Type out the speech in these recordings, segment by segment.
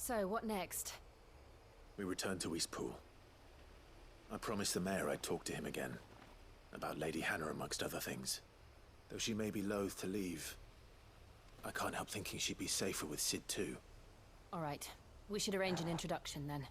So, what next? We return to Eastpool. I promised the mayor I'd talk to him again. About Lady Hannah amongst other things. Though she may be loath to leave, I can't help thinking she'd be safer with Sid too. Alright. We should arrange an introduction then.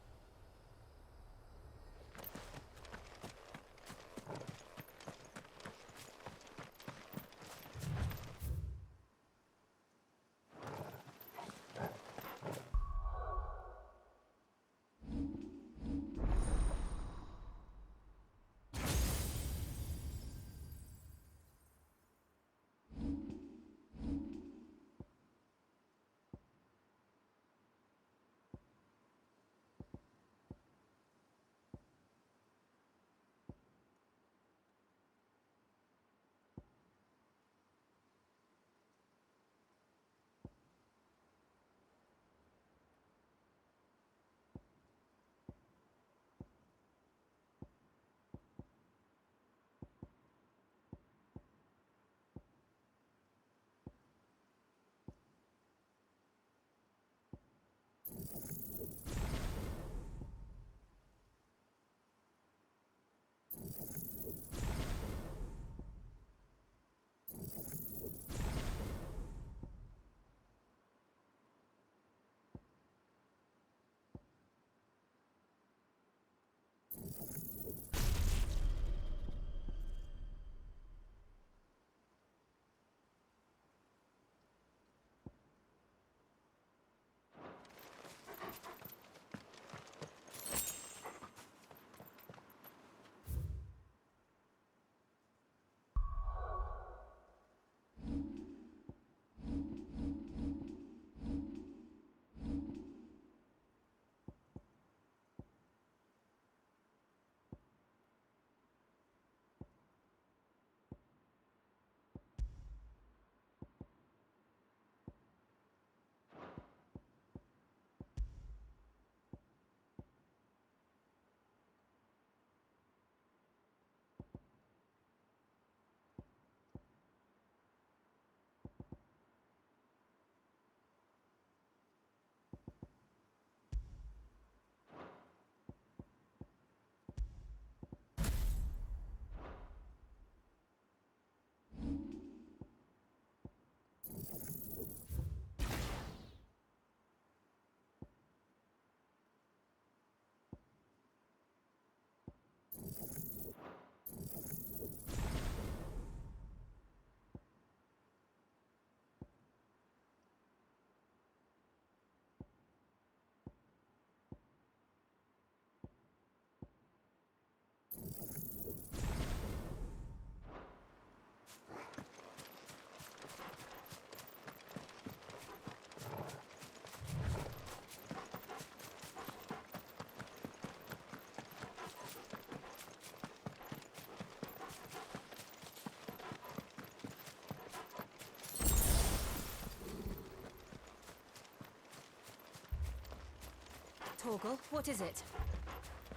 Torgal, what is it?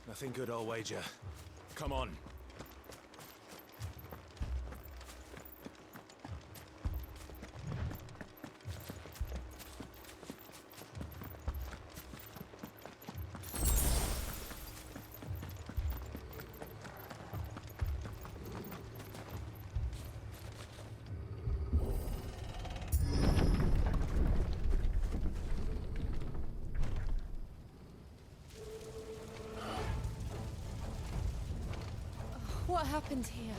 Nothing good, I'll wager. Come on. What happened here?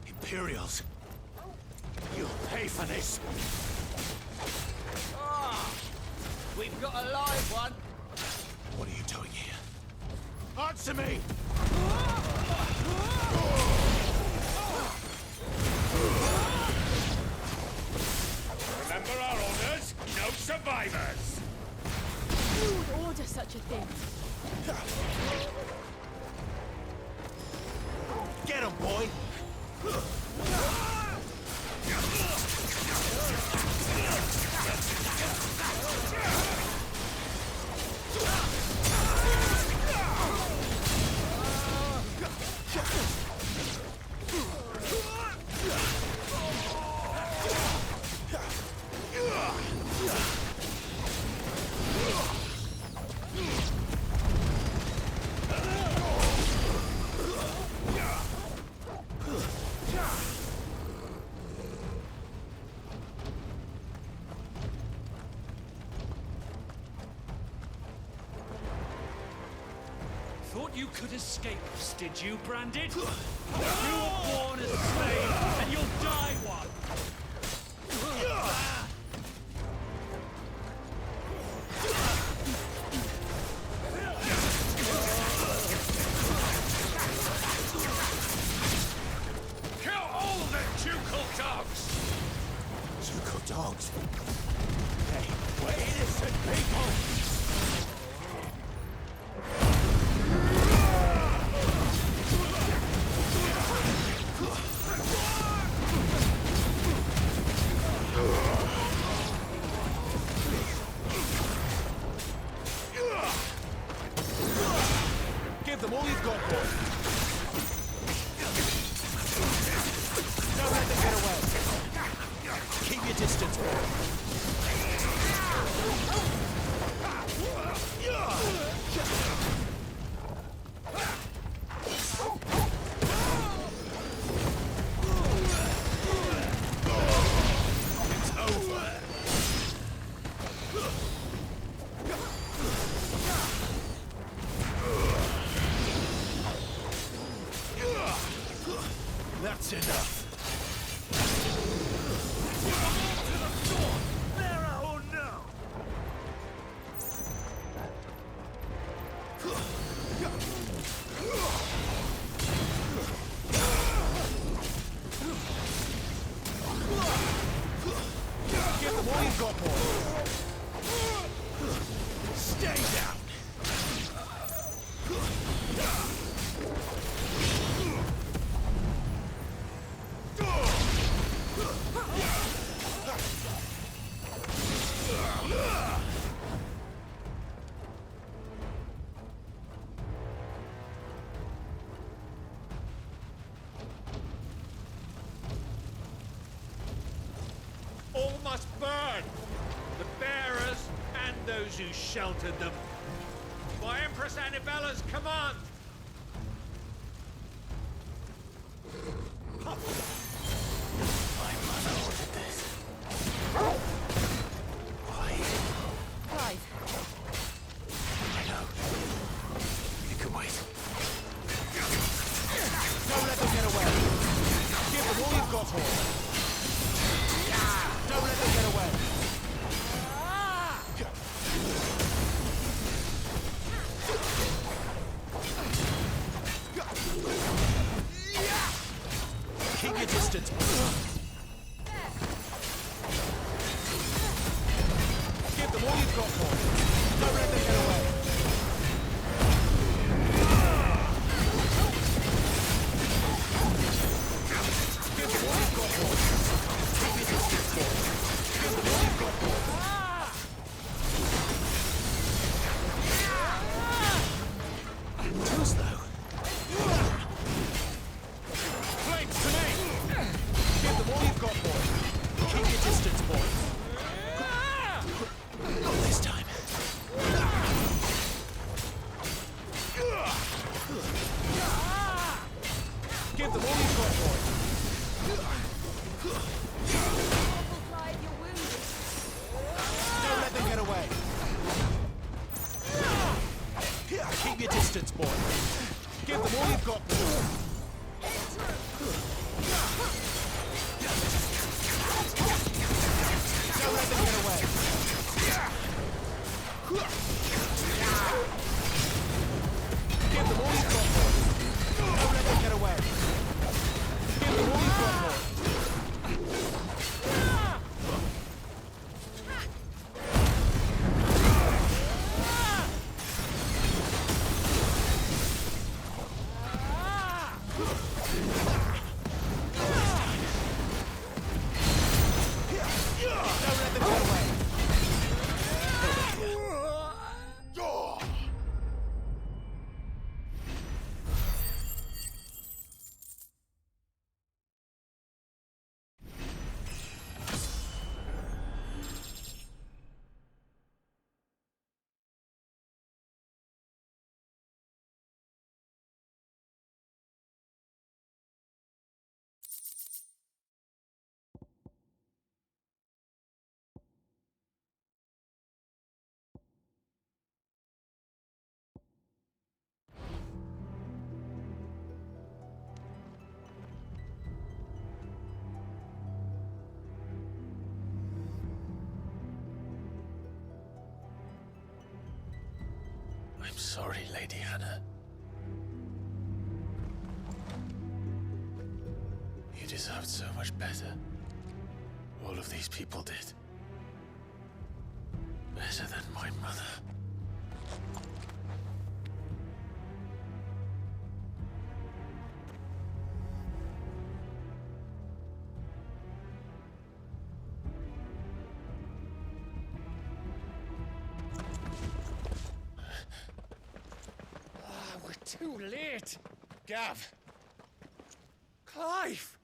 Imperials! You'll pay for this! We've got a live one! What are you doing here? Answer me! Remember our orders? No survivors! Who would order such a thing? Get him, boy! you could escape us, did you, Branded? You were born a slave, and you'll die one! Kill all the Ducal dogs! Ducal dogs? They were innocent people! Give them all you've got, boy. Don't let them get away. Keep your distance, boy. It's over. That's enough. Oh no! Give them all you've got, boy. Stay down. All must burn! The bearers and those who sheltered them. By Empress Annibella's command! My mother ordered this. Why? Clive, I know. You can wait. Don't let them get away. Give them all you've got, boy. Don't let them get away. Keep your distance, boy. Give them all you've got, boy. Don't let them get away. Give them all you've got, boy. Keep your distance, boy. Give them all you've got, boy. Too slow. Flames to me! Give them all you've got, boy. Keep your distance, boy. Not this time. Give them all you've got, boy. Clive, you're wounded. Don't let them get away. Keep your distance, boy. Give them all you've got, boy. Don't let them get away. Give them all you've got, boy. Don't let them get away. Give them all you've got, boy. sorry, Lady Hannah. You deserved so much better. All of these people did. Better than my mother. We're too late. Gav. Clive.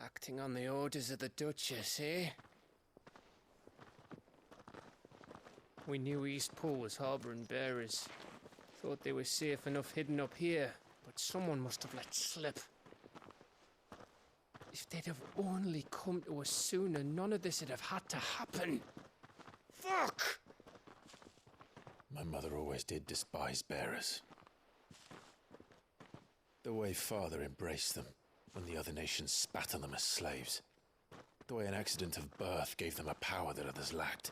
Acting on the orders of the Duchess, eh? We knew Eastpool was harbouring bearers. Thought they were safe enough hidden up here, but someone must have let slip. If they'd have only come to us sooner, none of this would have had to happen. Fuck! My mother always did despise bearers. The way Father embraced them when the other nations spat on them as slaves. The way an accident of birth gave them a power that others lacked.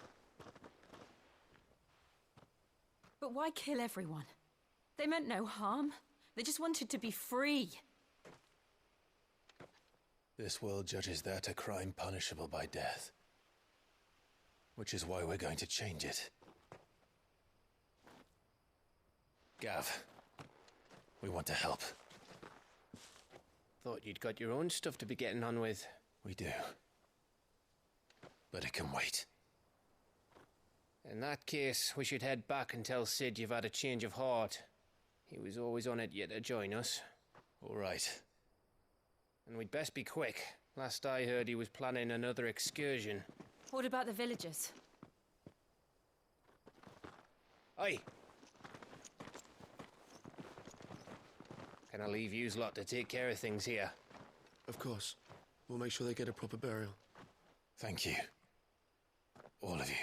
But why kill everyone? They meant no harm. They just wanted to be free. This world judges that a crime punishable by death. Which is why we're going to change it. Gav, we want to help. Thought you'd got your own stuff to be getting on with. We do. But it can wait. In that case, we should head back and tell Sid you've had a change of heart. He was always on it yet to join us. All right. And we'd best be quick. Last I heard, he was planning another excursion. What about the villagers? Aye. Can I leave yous lot to take care of things here? Of course. We'll make sure they get a proper burial. Thank you. All of you.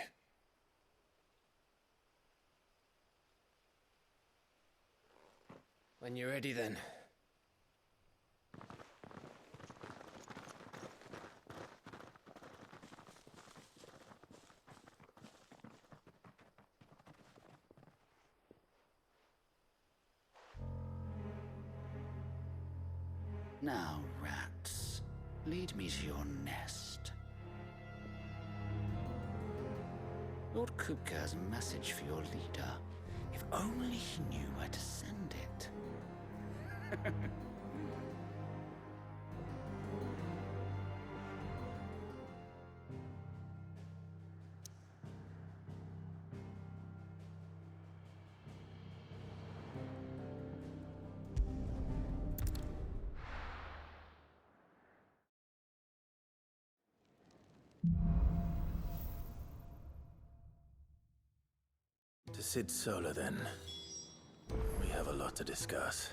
When you're ready, then. Now, rats, lead me to your nest. Lord Kupka has a message for your leader. If only he knew where to send it. To Sid Solar, then. We have a lot to discuss.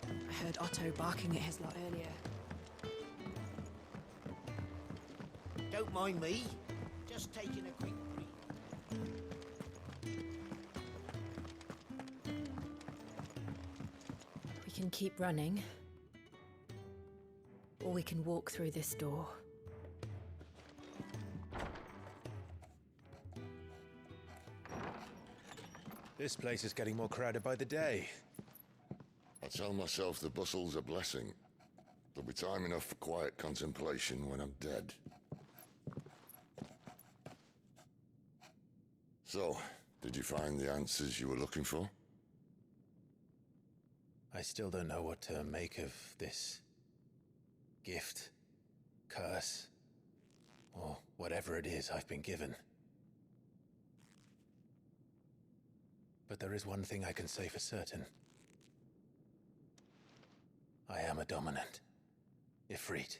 I heard Otto barking at his lot earlier. Don't mind me. Just taking a quick breathe. We can keep running. Or we can walk through this door. This place is getting more crowded by the day. I tell myself the bustle's a blessing. There'll be time enough for quiet contemplation when I'm dead. So, did you find the answers you were looking for? I still don't know what to make of this gift, curse, or whatever it is I've been given. But there is one thing I can say for certain. I am a dominant, Ifrit.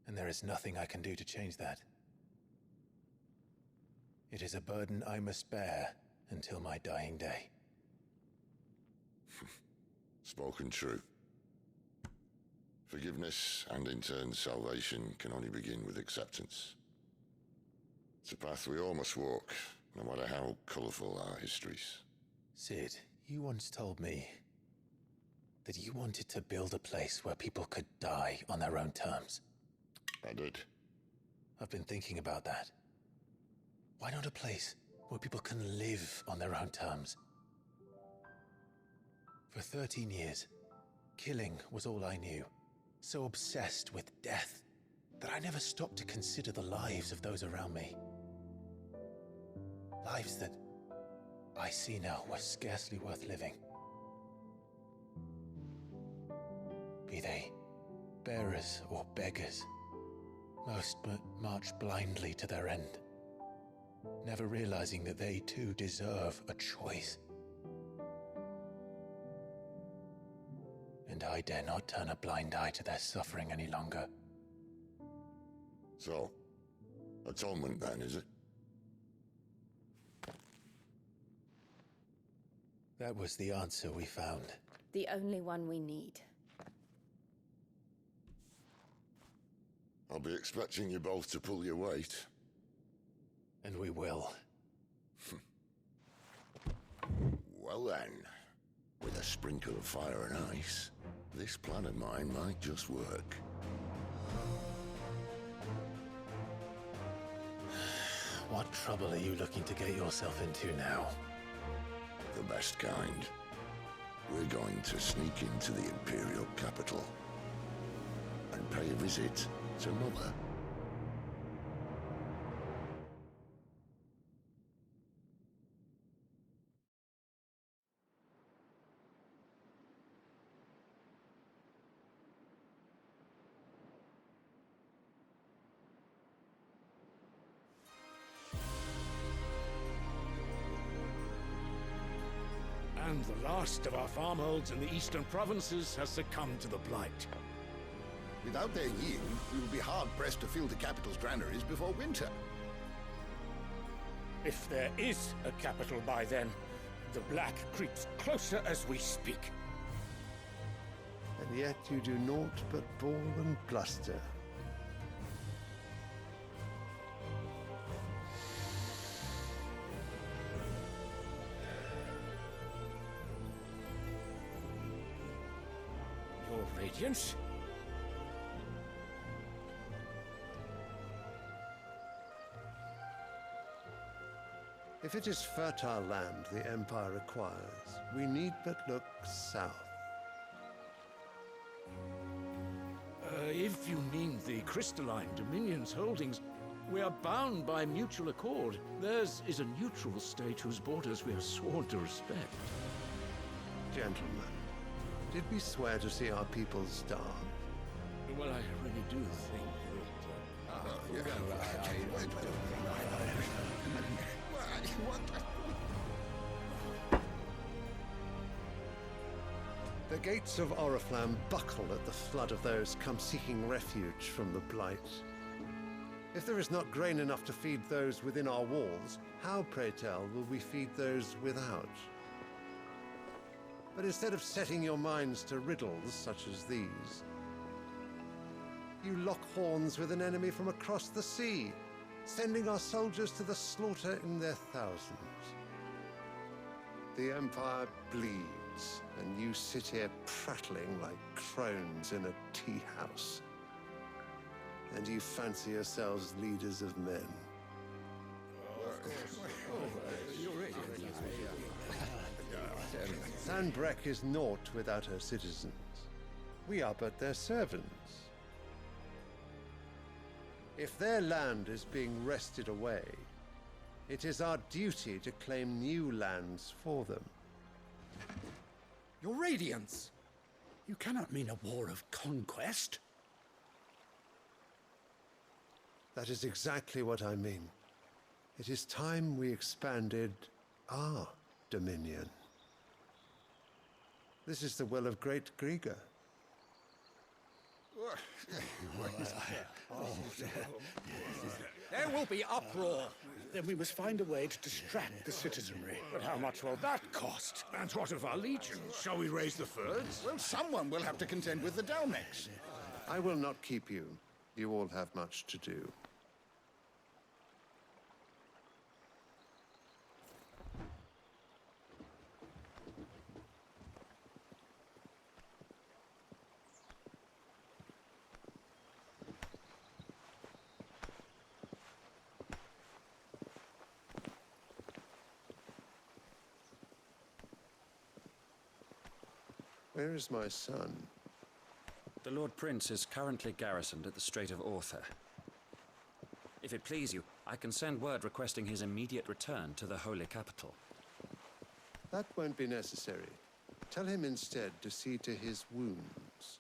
And there is nothing I can do to change that. It is a burden I must bear until my dying day. Spoken true. Forgiveness and in turn salvation can only begin with acceptance. It's a path we all must walk, no matter how colourful our histories. Sid, you once told me that you wanted to build a place where people could die on their own terms. I did. I've been thinking about that. Why not a place where people can live on their own terms? For 13 years, killing was all I knew. So obsessed with death that I never stopped to consider the lives of those around me. Lives that I see now were scarcely worth living. Be they bearers or beggars, most march blindly to their end, never realizing that they too deserve a choice. And I dare not turn a blind eye to their suffering any longer. So, atonement then, is it? That was the answer we found. The only one we need. I'll be expecting you both to pull your weight. And we will. Well then, with a sprinkle of fire and ice, this plan of mine might just work. What trouble are you looking to get yourself into now? The best kind. We're going to sneak into the Imperial capital and pay a visit to Mother. And the last of our farmholds in the eastern provinces has succumbed to the blight. Without their yield, we will be hard-pressed to fill the capital's granaries before winter. If there is a capital by then, the black creeps closer as we speak. And yet you do naught but bawl and bluster. Your Radiance? If it is fertile land the Empire requires, we need but look south. If you mean the crystalline Dominion's holdings, we are bound by mutual accord. Theirs is a neutral state whose borders we have sworn to respect. Gentlemen, did we swear to see our people starve? Well, I really do think The gates of Oriflamme buckle at the flood of those come seeking refuge from the blight. If there is not grain enough to feed those within our walls, how, pray tell, will we feed those without? But instead of setting your minds to riddles such as these, you lock horns with an enemy from across the sea, sending our soldiers to the slaughter in their thousands. The Empire bleeds, and you sit here prattling like crones in a tea house. And you fancy yourselves leaders of men. Sanbreque is naught without her citizens. We are but their servants. If their land is being wrested away, it is our duty to claim new lands for them. Your Radiance! You cannot mean a war of conquest. That is exactly what I mean. It is time we expanded our dominion. This is the will of great Grieger. There will be uproar. Then we must find a way to distract the citizenry. But how much will that cost? And what of our legions? Shall we raise the furs? Well, someone will have to contend with the Dalmex. I will not keep you. You all have much to do. Where is my son? The Lord Prince is currently garrisoned at the Strait of Author. If it please you, I can send word requesting his immediate return to the Holy Capital. That won't be necessary. Tell him instead to see to his wounds.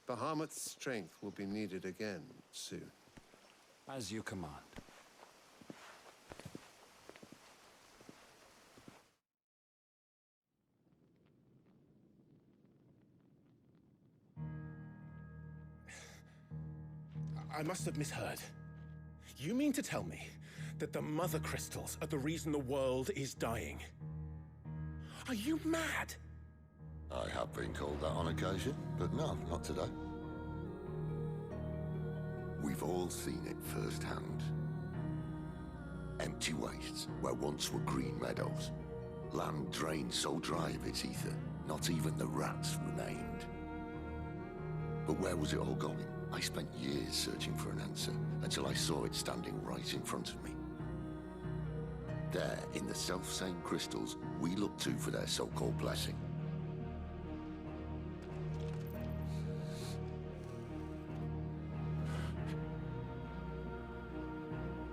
Bahamut's strength will be needed again soon. As you command. I must have misheard. You mean to tell me that the mother crystals are the reason the world is dying? Are you mad? I have been called that on occasion, but no, not today. We've all seen it firsthand. Empty wastes where once were green meadows. Land drained so dry of its ether, not even the rats remained. But where was it all going? I spent years searching for an answer, until I saw it standing right in front of me. There, in the self-same crystals we look to for their so-called blessing.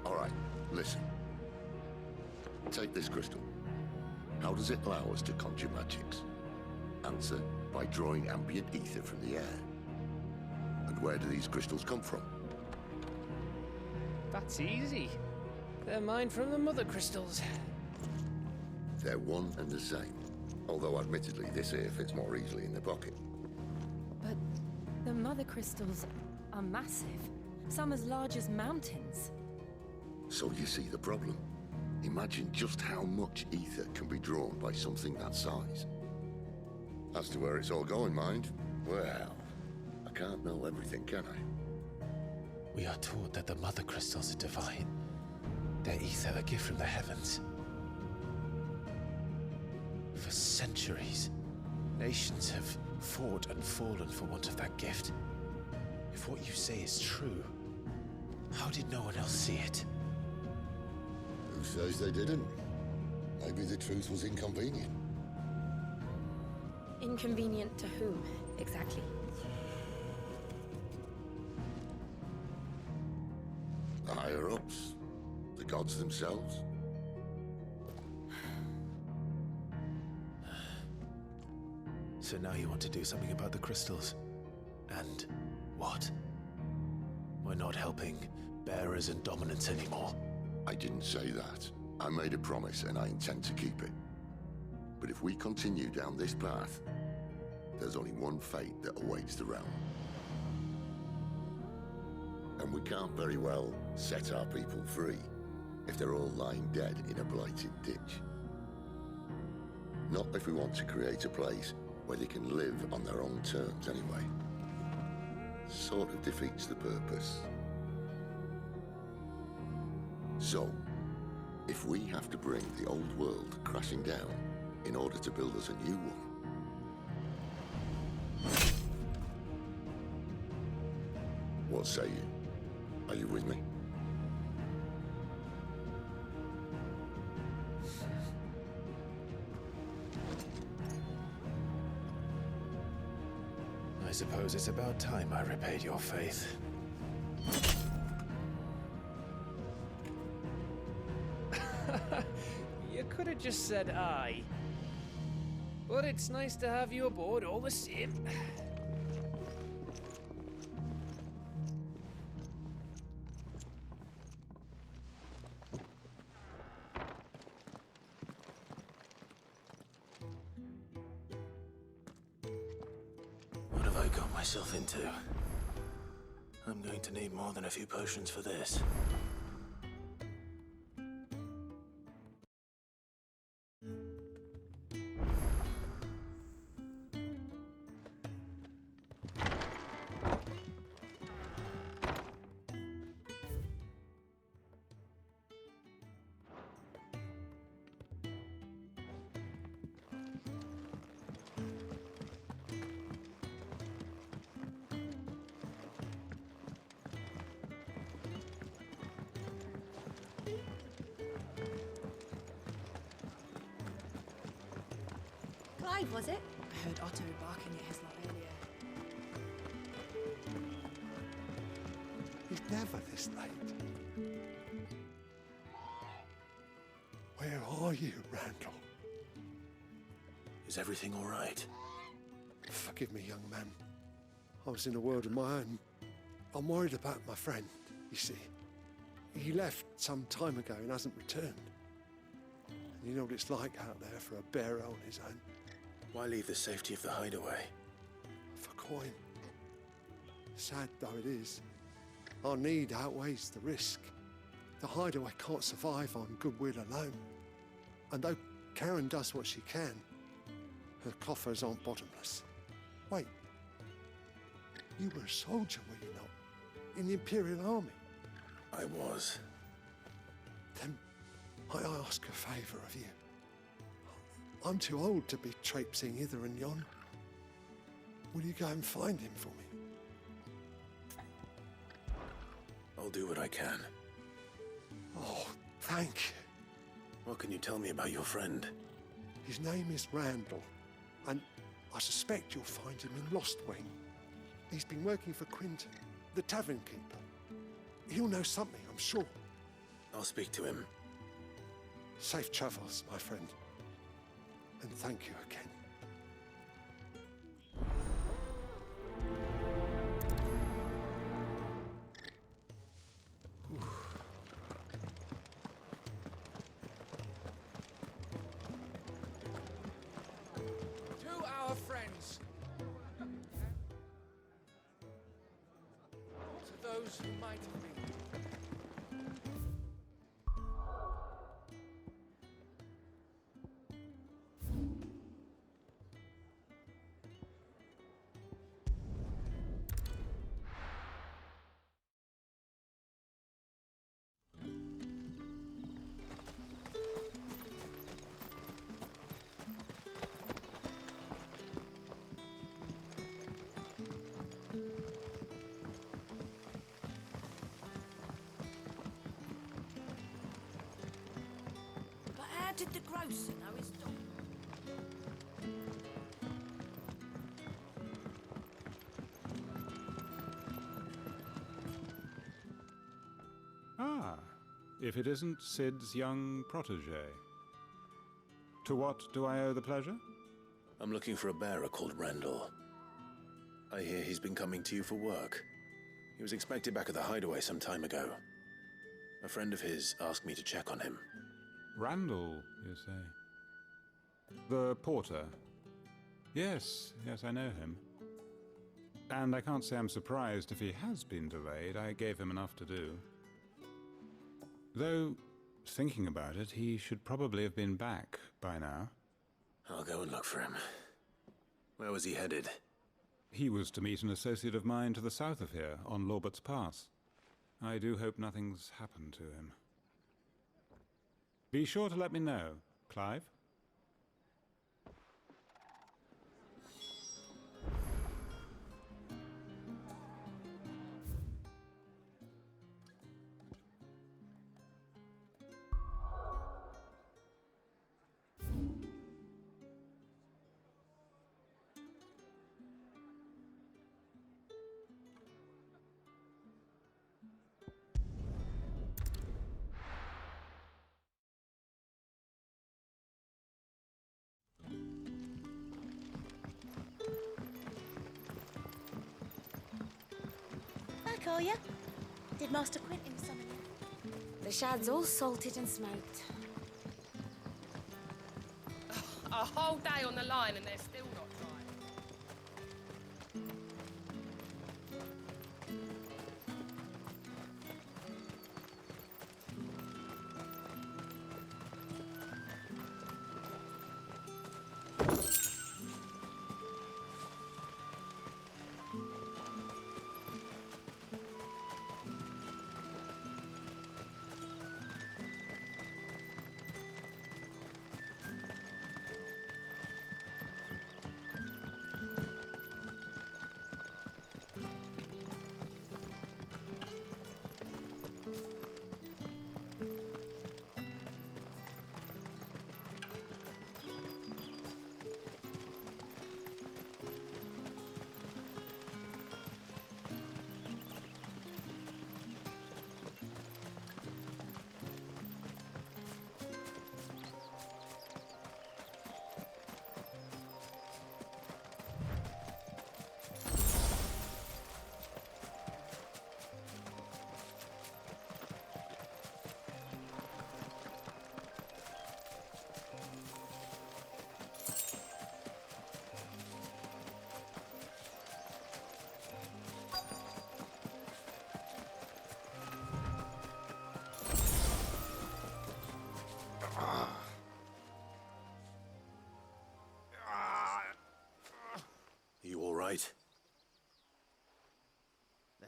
All right, listen. Take this crystal. How does it allow us to conjure magics? Answer, by drawing ambient ether from the air. And where do these crystals come from? That's easy. They're mined from the mother crystals. They're one and the same. Although admittedly, this here fits more easily in the pocket. But the mother crystals are massive. Some as large as mountains. So you see the problem. Imagine just how much ether can be drawn by something that size. As to where it's all going, mind, well, I can't know everything, can I? We are taught that the mother crystals are divine. Their ether a gift from the heavens. For centuries, nations have fought and fallen for want of that gift. If what you say is true, how did no one else see it? Who says they didn't? Maybe the truth was inconvenient. Inconvenient to whom, exactly? The higher-ups. The gods themselves. So now you want to do something about the crystals? And what? We're not helping bearers and dominants anymore. I didn't say that. I made a promise and I intend to keep it. But if we continue down this path, there's only one fate that awaits the realm. And we can't very well set our people free if they're all lying dead in a blighted ditch. Not if we want to create a place where they can live on their own terms anyway. Sort of defeats the purpose. So, if we have to bring the old world crashing down in order to build us a new one, what say you? Are you with me? I suppose it's about time I repaid your faith. You could have just said aye. But it's nice to have you aboard all the same. What have I got myself into? I'm going to need more than a few potions for this. Clive, was it? I heard Otto barking at his lot earlier. He's never this late. Where are you, Randall? Is everything all right? Forgive me, young man. I was in a world of my own. I'm worried about my friend, you see. He left some time ago and hasn't returned. And you know what it's like out there for a bearer on his own. Why leave the safety of the hideaway? For coin. Sad though it is, our need outweighs the risk. The hideaway can't survive on goodwill alone. And though Karen does what she can, her coffers aren't bottomless. Wait, you were a soldier, were you not? In the Imperial Army? I was. Then I ask a favour of you. I'm too old to be traipsing hither and yon. Will you go and find him for me? I'll do what I can. Oh, thank you. What can you tell me about your friend? His name is Randall, and I suspect you'll find him in Lost Wing. He's been working for Quinton, the tavern keeper. He'll know something, I'm sure. I'll speak to him. Safe travels, my friend. And thank you again. To our friends. To those who might have been. How did the grocer know his dog? Ah, if it isn't Sid's young protege. To what do I owe the pleasure? I'm looking for a bearer called Randall. I hear he's been coming to you for work. He was expected back at the hideaway some time ago. A friend of his asked me to check on him. Randall, you say? The porter? Yes, I know him. And I can't say I'm surprised if he has been delayed. I gave him enough to do. Though, thinking about it, he should probably have been back by now. I'll go and look for him. Where was he headed? He was to meet an associate of mine to the south of here, on Lorbert's Pass. I do hope nothing's happened to him. Be sure to let me know, Clive. Call ya? Did Master Quinton summon you? The shad's all salted and smoked. A whole day on the line and they're still not dry.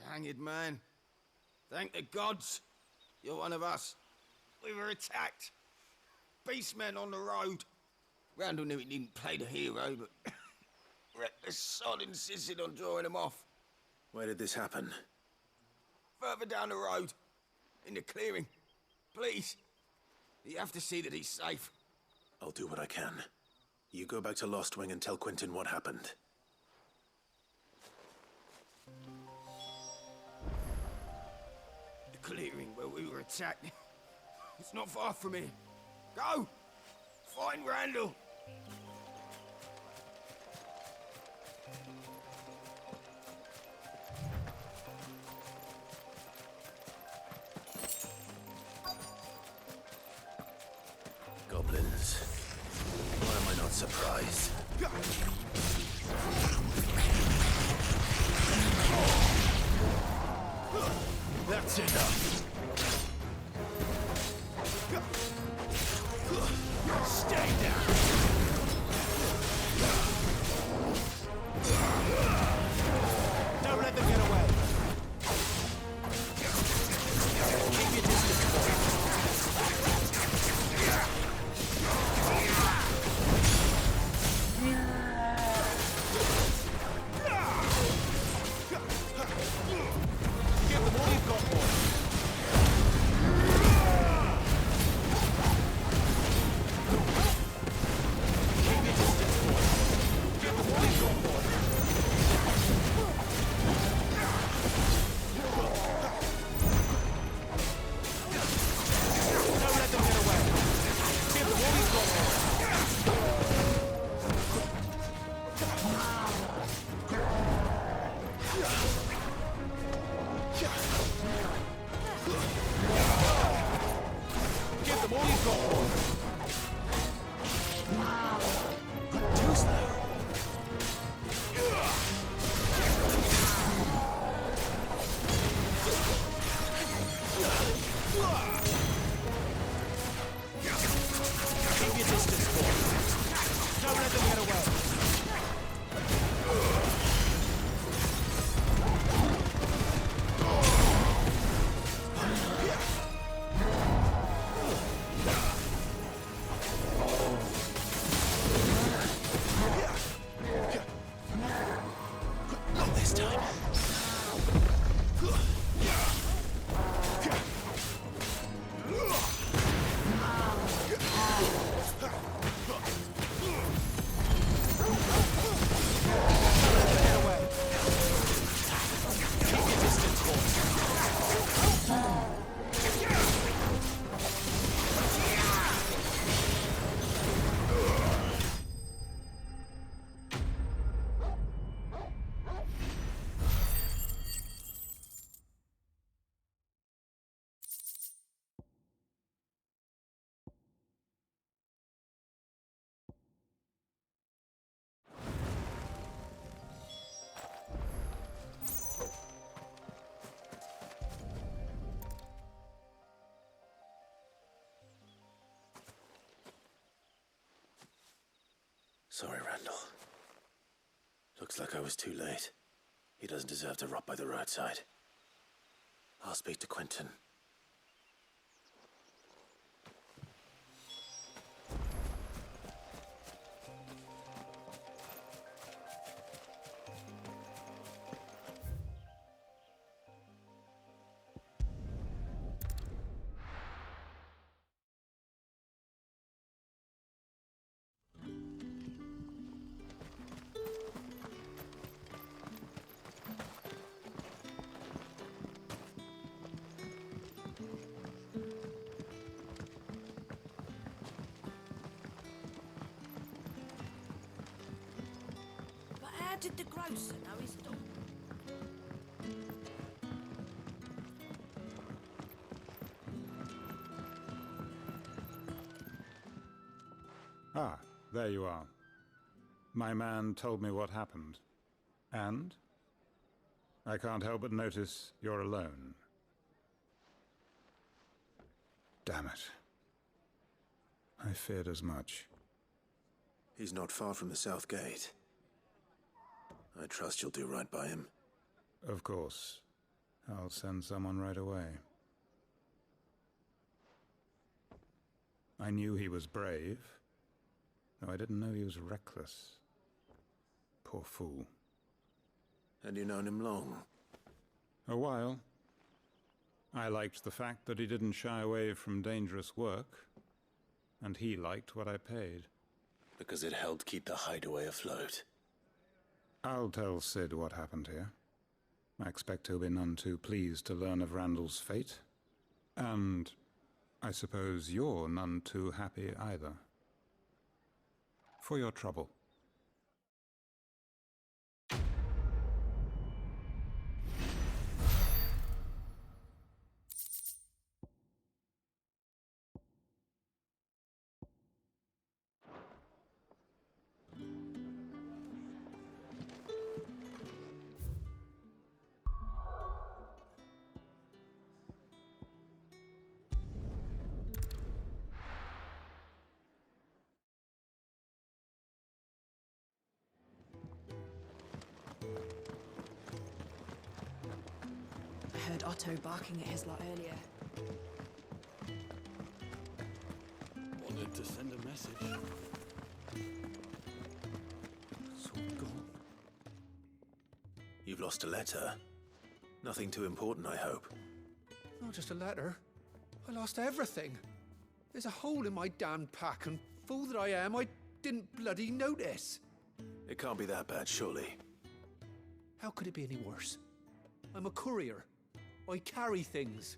Hanged man. Thank the gods. You're one of us. We were attacked. Beastmen on the road. Randall knew he didn't play the hero, but reckless sod insisted on drawing him off. Where did this happen? Further down the road. In the clearing. Please. You have to see that he's safe. I'll do what I can. You go back to Lost Wing and tell Quentin what happened. The clearing where we were attacked. It's not far from here. Go! Find Randall! Goblins. Why am I not surprised? That's enough. Stay down. Don't let them get away. Keep your distance. Give them all you've got, boy. Sorry, Randall. Looks like I was too late. He doesn't deserve to rot by the roadside. I'll speak to Quentin. How did the grocer know his dog? Ah, there you are. My man told me what happened. And? I can't help but notice you're alone. Damn it. I feared as much. He's not far from the South Gate. I trust you'll do right by him. Of course. I'll send someone right away. I knew he was brave, though I didn't know he was reckless. Poor fool. And you known him long? A while. I liked the fact that he didn't shy away from dangerous work, and he liked what I paid. Because it helped keep the hideaway afloat. I'll tell Sid what happened here. I expect he'll be none too pleased to learn of Randall's fate. And I suppose you're none too happy either. For your trouble. I heard Otto barking at his lot earlier. Wanted to send a message. It's all gone. You've lost a letter. Nothing too important, I hope. Not just a letter. I lost everything. There's a hole in my damned pack, and fool that I am, I didn't bloody notice. It can't be that bad, surely. How could it be any worse? I'm a courier. I carry things.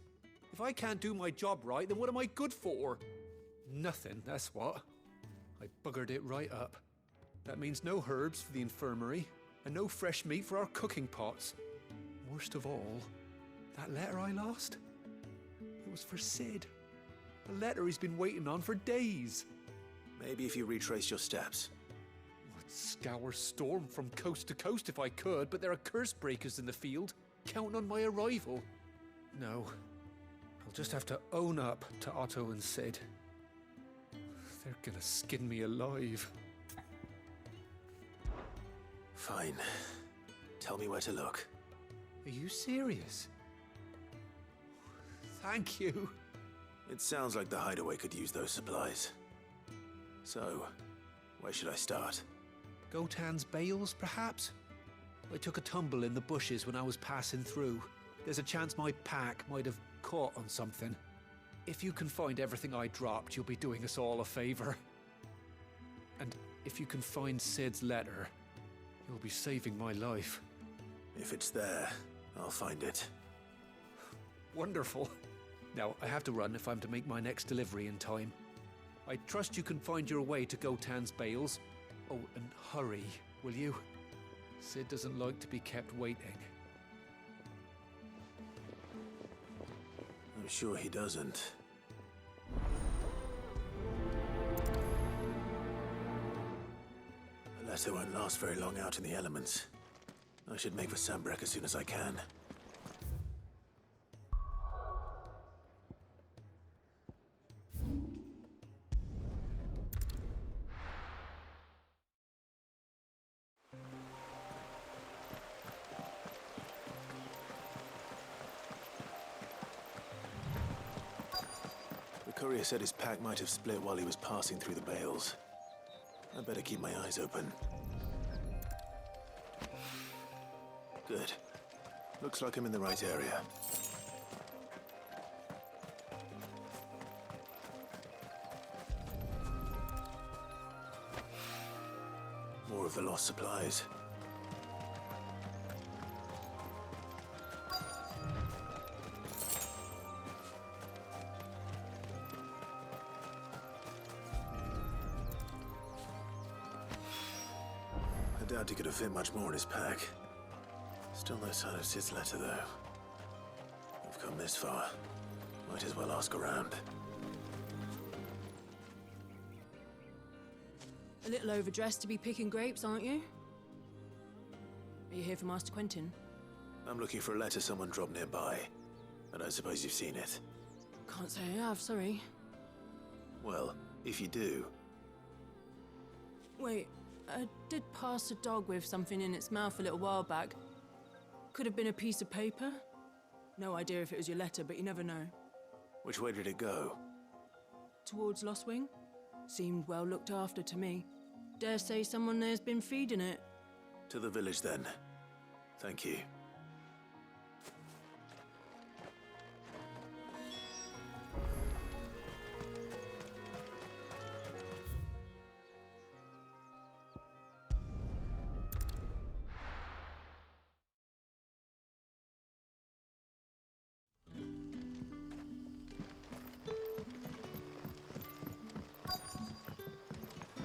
If I can't do my job right, then what am I good for? Nothing, that's what. I buggered it right up. That means no herbs for the infirmary, and no fresh meat for our cooking pots. Worst of all, that letter I lost? It was for Sid. A letter he's been waiting on for days. Maybe if you retrace your steps. I'd scour Storm from coast to coast if I could, but there are curse breakers in the field, counting on my arrival. No, I'll just have to own up to Otto and Sid. They're gonna skin me alive. Fine. Tell me where to look. Are you serious? Thank you. It sounds like the hideaway could use those supplies. So, where should I start? Gotan's bales, perhaps? I took a tumble in the bushes when I was passing through. There's a chance my pack might have caught on something. If you can find everything I dropped, you'll be doing us all a favor. And if you can find Sid's letter, you'll be saving my life. If it's there, I'll find it. Wonderful. Now, I have to run if I'm to make my next delivery in time. I trust you can find your way to Gotan's bales. Oh, and hurry, will you? Sid doesn't like to be kept waiting. I'm sure he doesn't. The letter won't last very long out in the elements. I should make for Sambrek as soon as I can. The courier said his pack might have split while he was passing through the bales. I better keep my eyes open. Good. Looks like I'm in the right area. More of the lost supplies. I doubt he could have fit much more in his pack. Still no sign of Sid's letter, though. We've come this far. Might as well ask around. A little overdressed to be picking grapes, aren't you? Are you here for Master Quentin? I'm looking for a letter someone dropped nearby. I don't suppose you've seen it. Can't say I have, sorry. Well, if you do... Wait, I did pass a dog with something in its mouth a little while back. Could have been a piece of paper. No idea if it was your letter, but you never know. Which way did it go? Towards Lost Wing? Seemed well looked after to me. Dare say someone there's been feeding it. To the village, then. Thank you.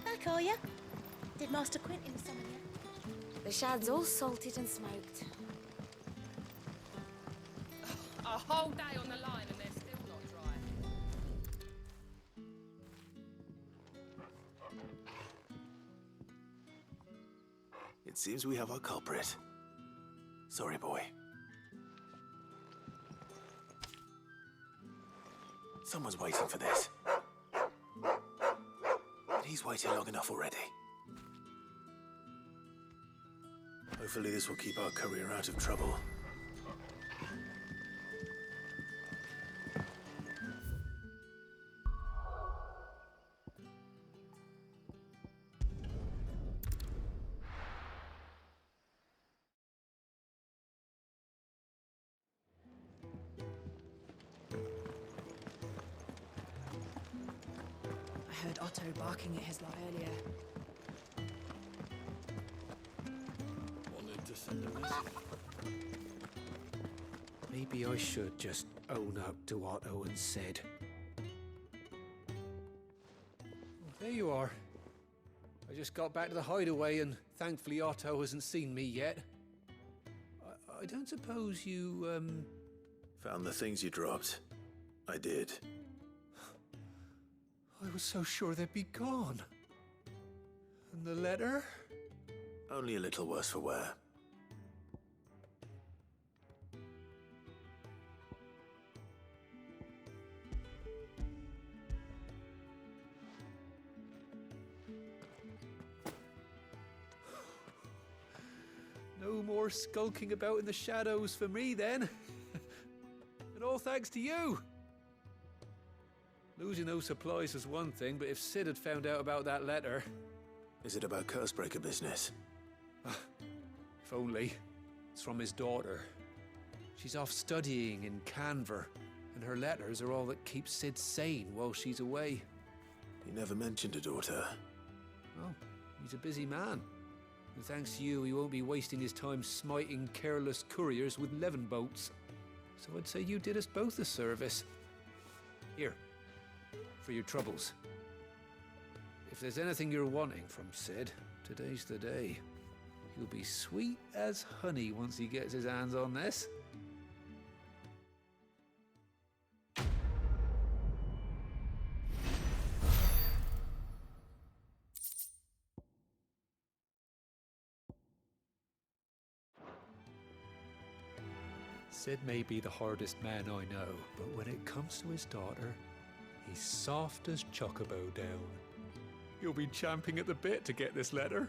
Back, are ya? Did Master Quentin summon you? The shad's all salted and smoked. A whole day on the line and they're still not dry. It seems we have our culprit. Sorry, boy. Someone's waiting for this. And he's waited long enough already. Hopefully this will keep our courier out of trouble. I heard Otto barking at his lot earlier. To send a message. Maybe I should just own up to Otto and said. Well, there you are. I just got back to the hideaway and thankfully Otto hasn't seen me yet. I don't suppose you, Found the things you dropped. I did. I was so sure they'd be gone. And the letter? Only a little worse for wear. No more skulking about in the shadows for me, then. And all thanks to you. Losing those supplies was one thing, but if Sid had found out about that letter... Is it about Cursebreaker business? If only. It's from his daughter. She's off studying in Canver, and her letters are all that keep Sid sane while she's away. He never mentioned a daughter. Well, he's a busy man. And thanks to you, he won't be wasting his time smiting careless couriers with levin boats. So I'd say you did us both a service. Here, for your troubles. If there's anything you're wanting from Sid, today's the day. He'll be sweet as honey once he gets his hands on this. Sid may be the hardest man I know, but when it comes to his daughter, he's soft as Chocobo down. You'll be champing at the bit to get this letter.